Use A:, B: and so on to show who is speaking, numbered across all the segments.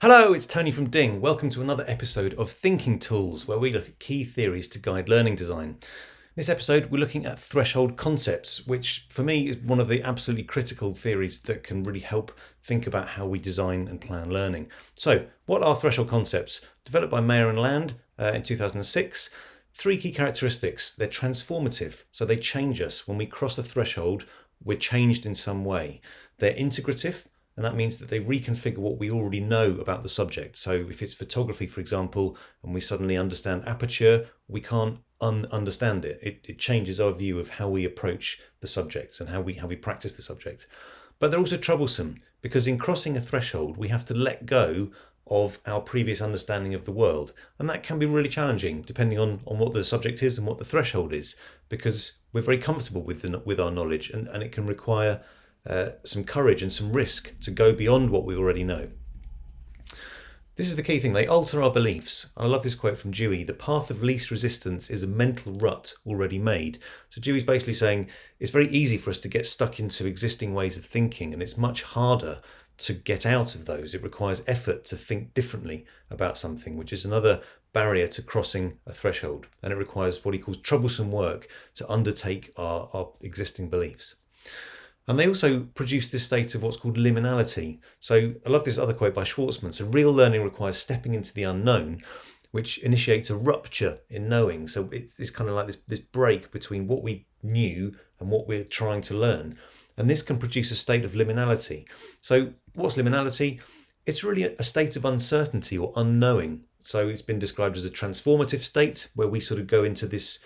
A: Hello, it's Tony from Ding. Welcome to another episode of Thinking Tools, where we look at key theories to guide learning design. In this episode, we're looking at threshold concepts, which for me is one of the absolutely critical theories that can really help think about how we design and plan learning. So, what are threshold concepts? Developed by Mayer and Land in 2006. Three key characteristics. They're transformative, so they change us. When we cross the threshold, we're changed in some way. They're integrative, and that means that they reconfigure what we already know about the subject. So if it's photography, for example, and we suddenly understand aperture, we can't understand it. It changes our view of how we approach the subject and how we practice the subject. But they're also troublesome because in crossing a threshold, we have to let go of our previous understanding of the world. And that can be really challenging depending on what the subject is and what the threshold is, because we're very comfortable with our knowledge and it can require some courage and some risk to go beyond what we already know. This is the key thing. They alter our beliefs. I love this quote from Dewey. The path of least resistance is a mental rut already made. So Dewey's basically saying it's very easy for us to get stuck into existing ways of thinking, and it's much harder to get out of those. It requires effort to think differently about something, which is another barrier to crossing a threshold. And it requires what he calls troublesome work to undertake our existing beliefs. And they also produce this state of what's called liminality. So I love this other quote by Schwartzman. So real learning requires stepping into the unknown, which initiates a rupture in knowing. So it's kind of like this break between what we knew and what we're trying to learn. And this can produce a state of liminality. So what's liminality? It's really a state of uncertainty or unknowing. So it's been described as a transformative state where we sort of go into this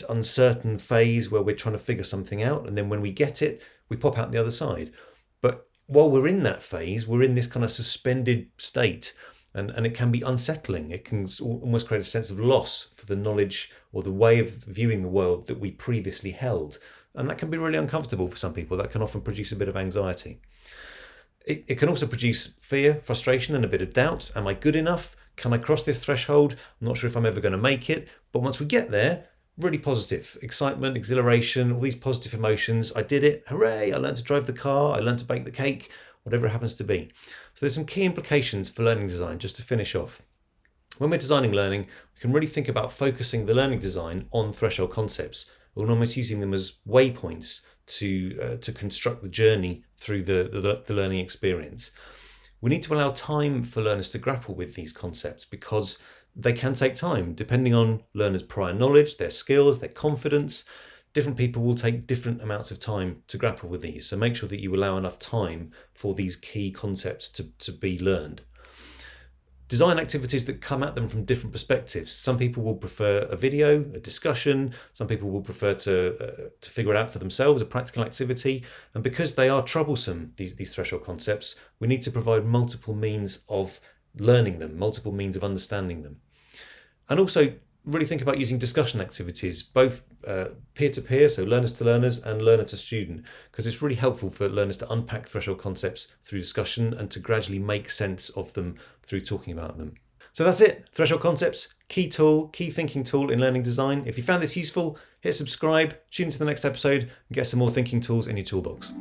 A: uncertain phase where we're trying to figure something out, and then when we get it, we pop out the other side. But while we're in that phase, we're in this kind of suspended state, and it can be unsettling. It can almost create a sense of loss for the knowledge or the way of viewing the world that we previously held, and that can be really uncomfortable for some people. That can often produce a bit of anxiety. It can also produce fear, frustration, and a bit of doubt. Am I good enough? Can I cross this threshold? I'm not sure if I'm ever going to make it. But once we get there, really positive, excitement, exhilaration, all these positive emotions. I did it. Hooray. I learned to drive the car. I learned to bake the cake, whatever it happens to be. So there's some key implications for learning design, just to finish off. When we're designing learning, we can really think about focusing the learning design on threshold concepts. We're almost using them as waypoints to construct the journey through the learning experience. We need to allow time for learners to grapple with these concepts because they can take time, depending on learners' prior knowledge, their skills, their confidence. Different people will take different amounts of time to grapple with these. So make sure that you allow enough time for these key concepts to be learned. Design activities that come at them from different perspectives. Some people will prefer a video, a discussion. Some people will prefer to figure it out for themselves, a practical activity. And because they are troublesome, these threshold concepts, we need to provide multiple means of learning them, multiple means of understanding them. And also really think about using discussion activities, both peer-to-peer, so learners to learners, and learner to student, because it's really helpful for learners to unpack threshold concepts through discussion and to gradually make sense of them through talking about them. So that's it. Threshold concepts, key thinking tool in learning design. If you found this useful, hit subscribe, tune into the next episode, and get some more thinking tools in your toolbox.